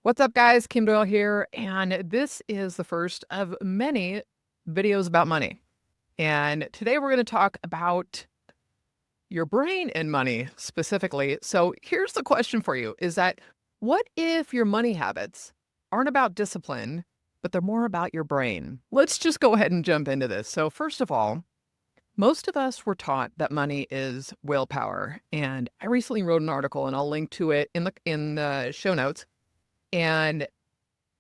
What's up, guys? Kim Doyle here, and this is the first of many videos about money. And today we're going to talk about your brain and money specifically. So here's the question for you, is that what if your money habits aren't about discipline, but they're more about your brain? Let's just go ahead and jump into this. So first of all, most of us were taught that money is willpower. And I recently wrote an article, and I'll link to it in the show notes. And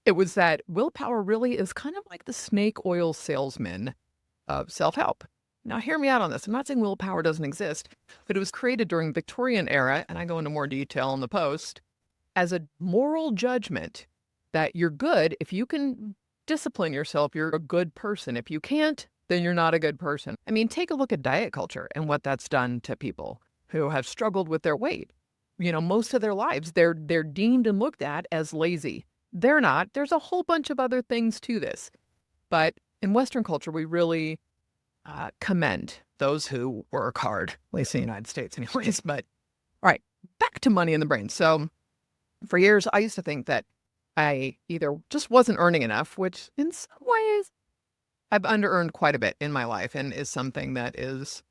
it was that willpower really is kind of like the snake oil salesman of self-help. Now, hear me out on this. I'm not saying willpower doesn't exist, but it was created during the Victorian era, and I go into more detail in the post, as a moral judgment that you're good. If you can discipline yourself, you're a good person. If you can't, then you're not a good person. I mean, take a look at diet culture and what that's done to people who have struggled with their weight. Most of their lives, they're deemed and looked at as lazy. They're not. There's a whole bunch of other things to this. But in Western culture, we really commend those who work hard, at least in the United States anyways. But all right, back to money in the brain. So for years, I used to think that I either just wasn't earning enough, which in some ways I've under-earned quite a bit in my life and is something that is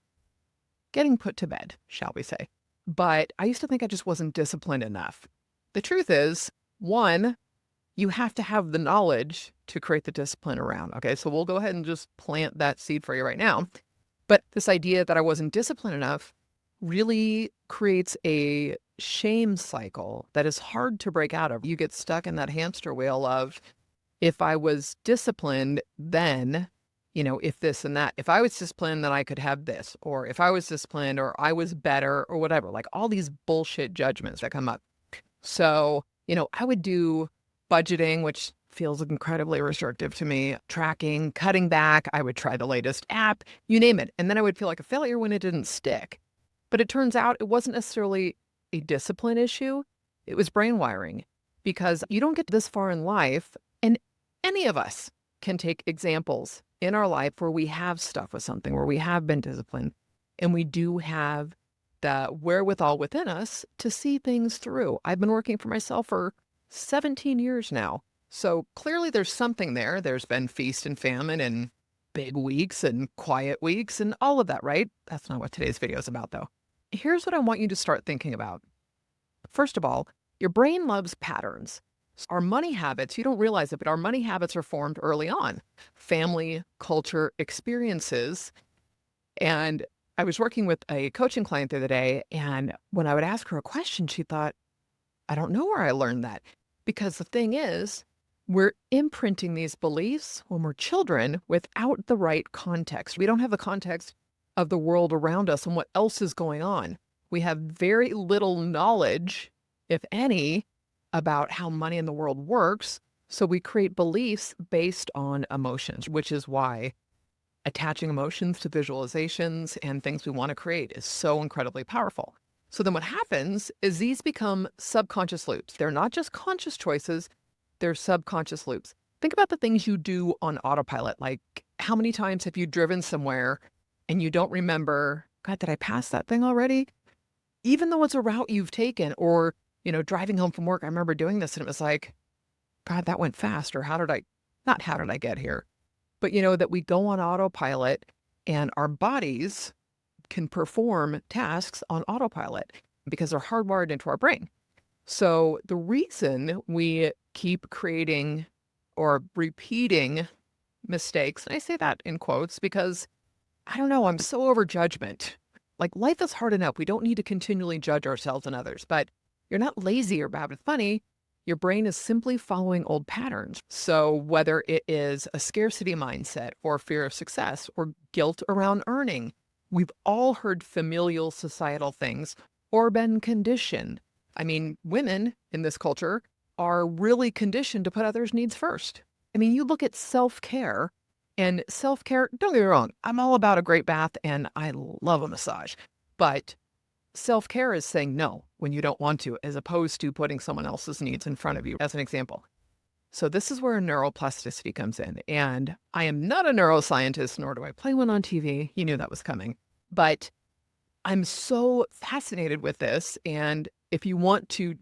getting put to bed, shall we say. But I used to think I just wasn't disciplined enough. The truth is, one, you have to have the knowledge to create the discipline around. Okay, so we'll go ahead and just plant that seed for you right now. But this idea that I wasn't disciplined enough really creates a shame cycle that is hard to break out of. You get stuck in that hamster wheel of, if I was disciplined, then, if this and that, if I was disciplined, then I could have this, or if I was disciplined, or I was better, or whatever, like all these bullshit judgments that come up. So, I would do budgeting, which feels incredibly restrictive to me, tracking, cutting back. I would try the latest app, you name it. And then I would feel like a failure when it didn't stick. But it turns out it wasn't necessarily a discipline issue. It was brain wiring, because you don't get this far in life. And any of us can take examples in our life where we have stuff with something, where we have been disciplined, and we do have the wherewithal within us to see things through. I've been working for myself for 17 years now. So clearly there's something there. There's been feast and famine and big weeks and quiet weeks and all of that, right? That's not what today's video is about, though. Here's what I want you to start thinking about. First of all, your brain loves patterns. Our money habits, you don't realize it, but our money habits are formed early on. Family, culture, experiences. And I was working with a coaching client the other day, and when I would ask her a question, she thought, I don't know where I learned that. Because the thing is, we're imprinting these beliefs when we're children without the right context. We don't have the context of the world around us and what else is going on. We have very little knowledge, if any, about how money in the world works. So we create beliefs based on emotions, which is why attaching emotions to visualizations and things we want to create is so incredibly powerful. So then what happens is these become subconscious loops. They're not just conscious choices, they're subconscious loops. Think about the things you do on autopilot. Like, how many times have you driven somewhere and you don't remember, God, did I pass that thing already? Even though it's a route you've taken, or, driving home from work, I remember doing this and it was like, God, that went fast. Or how did I get here? But that we go on autopilot and our bodies can perform tasks on autopilot because they're hardwired into our brain. So the reason we keep creating or repeating mistakes, and I say that in quotes because, I don't know, I'm so over judgment. Like, life is hard enough. We don't need to continually judge ourselves and others, but you're not lazy or bad with money. Your brain is simply following old patterns. So whether it is a scarcity mindset or fear of success or guilt around earning, we've all heard familial societal things or been conditioned. I mean, women in this culture are really conditioned to put others' needs first. I mean, you look at self-care, and self-care, don't get me wrong, I'm all about a great bath and I love a massage. But self-care is saying no when you don't want to, as opposed to putting someone else's needs in front of you, as an example. So this is where neuroplasticity comes in. And I am not a neuroscientist, nor do I play one on TV. You knew that was coming. But I'm so fascinated with this. And if you want to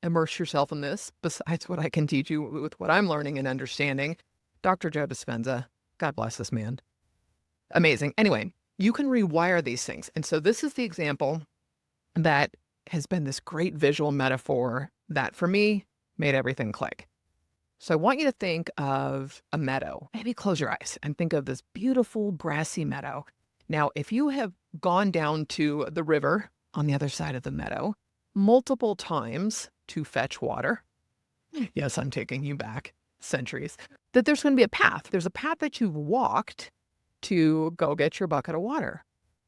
immerse yourself in this, besides what I can teach you with what I'm learning and understanding. Dr. Joe Dispenza, God bless this man. Amazing. Anyway, you can rewire these things. And so this is the example that has been this great visual metaphor that for me made everything click. So I want you to think of a meadow. Maybe close your eyes and think of this beautiful grassy meadow. Now, if you have gone down to the river on the other side of the meadow multiple times to fetch water, yes, I'm taking you back centuries, that there's going to be a path. There's a path that you've walked to go get your bucket of water.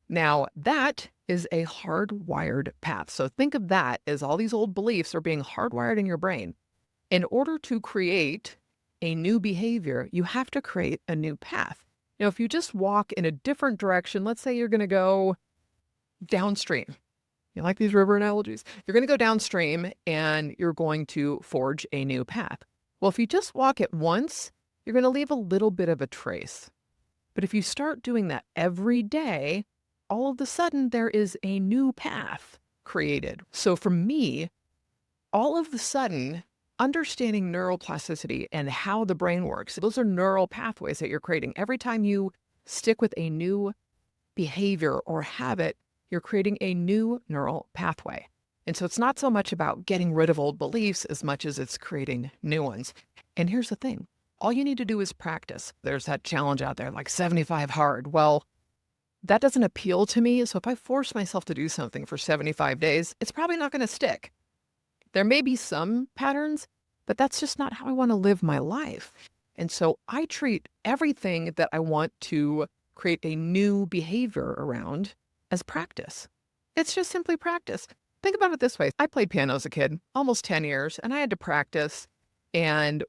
Now, that is a hardwired path. So think of that as all these old beliefs are being hardwired in your brain. In order to create a new behavior, you have to create a new path. Now, if you just walk in a different direction, let's say you're going to go downstream. You like these river analogies? You're going to go downstream and you're going to forge a new path. Well, if you just walk it once, you're going to leave a little bit of a trace. But if you start doing that every day, all of a sudden there is a new path created. So for me, all of a sudden, understanding neuroplasticity and how the brain works, those are neural pathways that you're creating. Every time you stick with a new behavior or habit, you're creating a new neural pathway. And so it's not so much about getting rid of old beliefs as much as it's creating new ones. And here's the thing. All you need to do is practice. There's that challenge out there, like 75 hard. Well, that doesn't appeal to me. So if I force myself to do something for 75 days, it's probably not going to stick. There may be some patterns, but that's just not how I want to live my life. And so I treat everything that I want to create a new behavior around as practice. It's just simply practice. Think about it this way. I played piano as a kid, almost 10 years, and I had to practice. And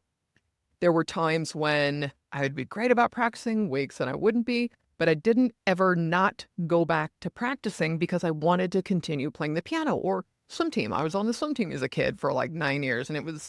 there were times when I would be great about practicing, weeks and I wouldn't be, but I didn't ever not go back to practicing because I wanted to continue playing the piano or swim team. I was on the swim team as a kid for like 9 years, and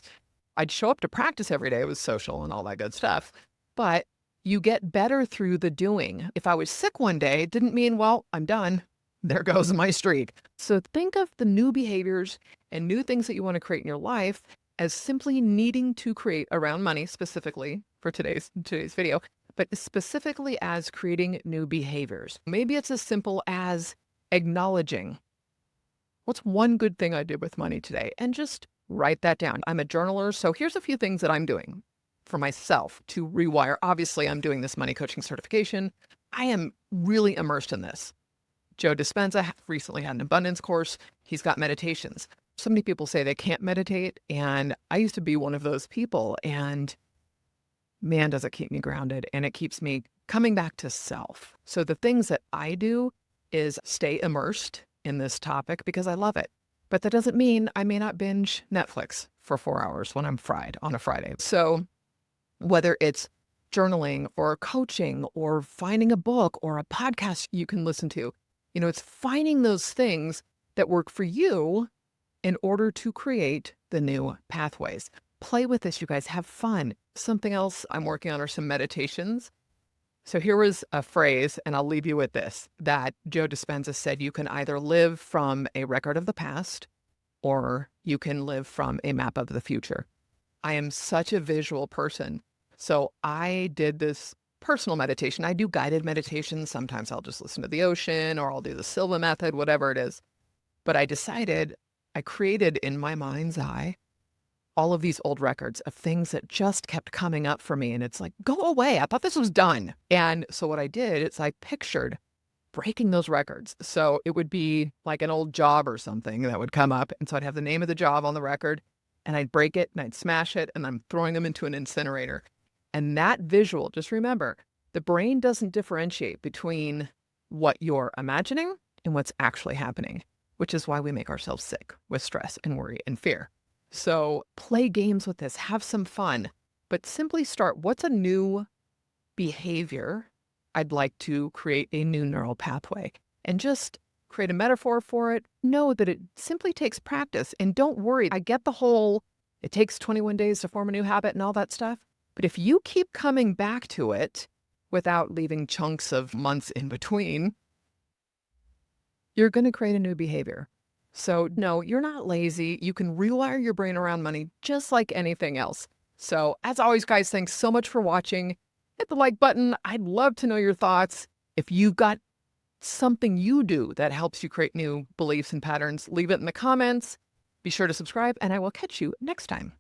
I'd show up to practice every day. It was social and all that good stuff. But you get better through the doing. If I was sick one day, it didn't mean, well, I'm done. There goes my streak. So think of the new behaviors and new things that you want to create in your life as simply needing to create around money, specifically for today's video, but specifically as creating new behaviors. Maybe it's as simple as acknowledging what's one good thing I did with money today, and just write that down. I'm a journaler, so here's a few things that I'm doing for myself to rewire. Obviously, I'm doing this money coaching certification. I am really immersed in this. Joe Dispenza recently had an abundance course. He's got meditations. So many people say they can't meditate, and I used to be one of those people, and man, does it keep me grounded, and it keeps me coming back to self. So the things that I do is stay immersed in this topic because I love it. But that doesn't mean I may not binge Netflix for 4 hours when I'm fried on a Friday. So whether it's journaling or coaching or finding a book or a podcast you can listen to, it's finding those things that work for you in order to create the new pathways. Play with this, you guys. Have fun. Something else I'm working on are some meditations. So here was a phrase, and I'll leave you with this, that Joe Dispenza said: you can either live from a record of the past or you can live from a map of the future. I am such a visual person. So I did this personal meditation. I do guided meditations. Sometimes I'll just listen to the ocean or I'll do the Silva method, whatever it is. But I created in my mind's eye all of these old records of things that just kept coming up for me. And it's like, go away. I thought this was done. And so what I did is I pictured breaking those records. So it would be like an old job or something that would come up. And so I'd have the name of the job on the record and I'd break it and I'd smash it and I'm throwing them into an incinerator. And that visual, just remember, the brain doesn't differentiate between what you're imagining and what's actually happening, which is why we make ourselves sick with stress and worry and fear. So play games with this, have some fun, but simply start. What's a new behavior I'd like to create a new neural pathway? And just create a metaphor for it. Know that it simply takes practice, and don't worry. I get the whole, it takes 21 days to form a new habit and all that stuff. But if you keep coming back to it without leaving chunks of months in between, you're going to create a new behavior. So, no, you're not lazy. You can rewire your brain around money just like anything else. So, as always, guys, thanks so much for watching. Hit the like button. I'd love to know your thoughts. If you've got something you do that helps you create new beliefs and patterns, leave it in the comments. Be sure to subscribe, and I will catch you next time.